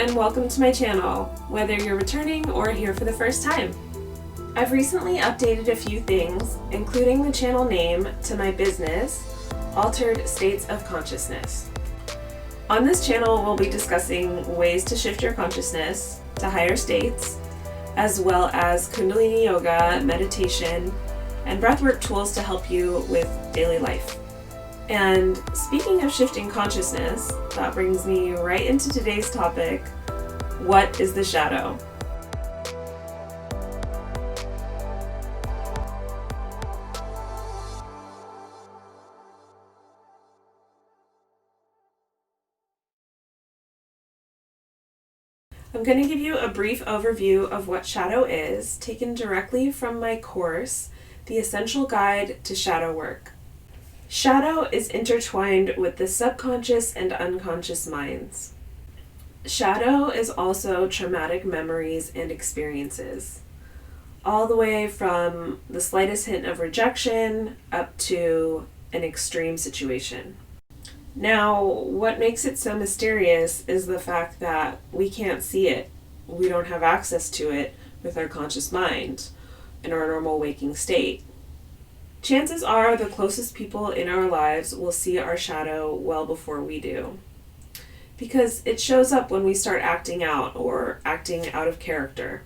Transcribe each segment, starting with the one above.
and welcome to my channel, whether you're returning or here for the first time. I've recently updated a few things, including the channel name to my business, Altered States of Consciousness. On this channel, we'll be discussing ways to shift your consciousness to higher states, as well as Kundalini yoga, meditation, and breathwork tools to help you with daily life. And speaking of shifting consciousness, that brings me right into today's topic: what is the shadow? I'm going to give you a brief overview of what shadow is, taken directly from my course, The Essential Guide to Shadow Work. Shadow is intertwined with the subconscious and unconscious minds. Shadow is also traumatic memories and experiences, all the way from the slightest hint of rejection up to an extreme situation. Now, what makes it so mysterious is the fact that we can't see it. We don't have access to it with our conscious mind in our normal waking state. Chances are the closest people in our lives will see our shadow well before we do, because it shows up when we start acting out or acting out of character.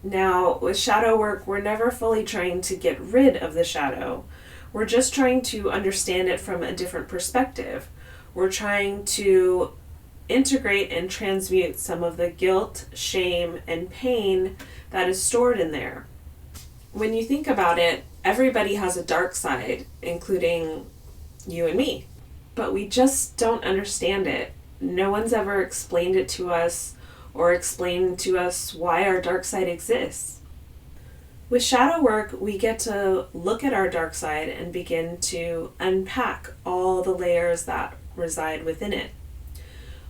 Now, with shadow work, we're never fully trying to get rid of the shadow. We're just trying to understand it from a different perspective. We're trying to integrate and transmute some of the guilt, shame, and pain that is stored in there. When you think about it, everybody has a dark side, including you and me. But we just don't understand it. No one's ever explained it to us or explained to us why our dark side exists. With shadow work, we get to look at our dark side and begin to unpack all the layers that reside within it.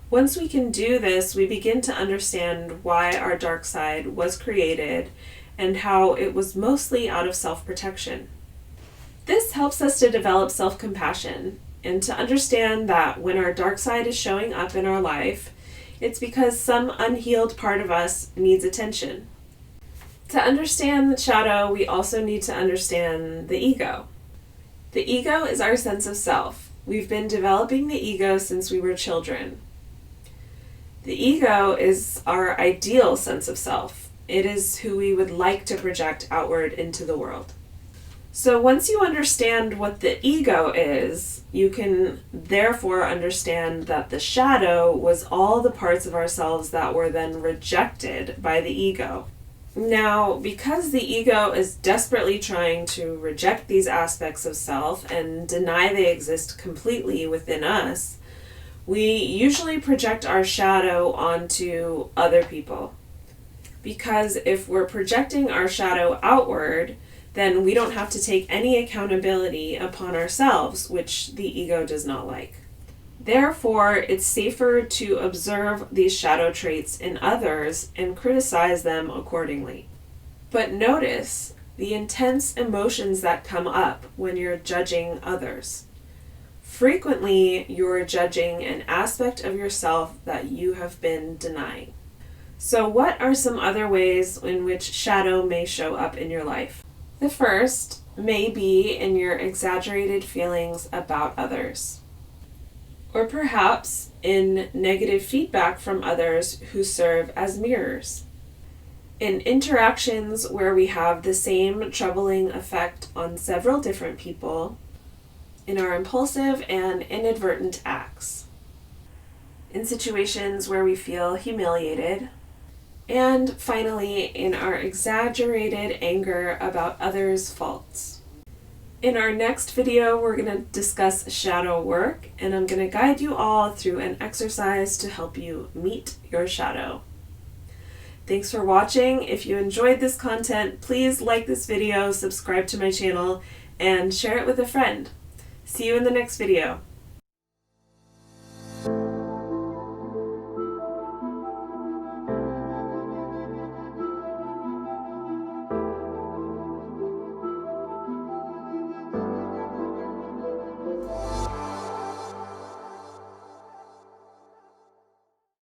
Once we can do this, we begin to understand why our dark side was created and how it was mostly out of self-protection. This helps us to develop self-compassion and to understand that when our dark side is showing up in our life, it's because some unhealed part of us needs attention. To understand the shadow, we also need to understand the ego. The ego is our sense of self. We've been developing the ego since we were children. The ego is our ideal sense of self. It is who we would like to project outward into the world. So once you understand what the ego is, you can therefore understand that the shadow was all the parts of ourselves that were then rejected by the ego. Now, because the ego is desperately trying to reject these aspects of self and deny they exist completely within us, we usually project our shadow onto other people. Because if we're projecting our shadow outward, then we don't have to take any accountability upon ourselves, which the ego does not like. Therefore, it's safer to observe these shadow traits in others and criticize them accordingly. But notice the intense emotions that come up when you're judging others. Frequently, you're judging an aspect of yourself that you have been denying. So what are some other ways in which shadow may show up in your life? The first may be in your exaggerated feelings about others, or perhaps in negative feedback from others who serve as mirrors. In interactions where we have the same troubling effect on several different people, in our impulsive and inadvertent acts, in situations where we feel humiliated, and finally, in our exaggerated anger about others' faults. In our next video, we're going to discuss shadow work, and I'm going to guide you all through an exercise to help you meet your shadow. Thanks for watching. If you enjoyed this content, please like this video, subscribe to my channel, and share it with a friend. See you in the next video.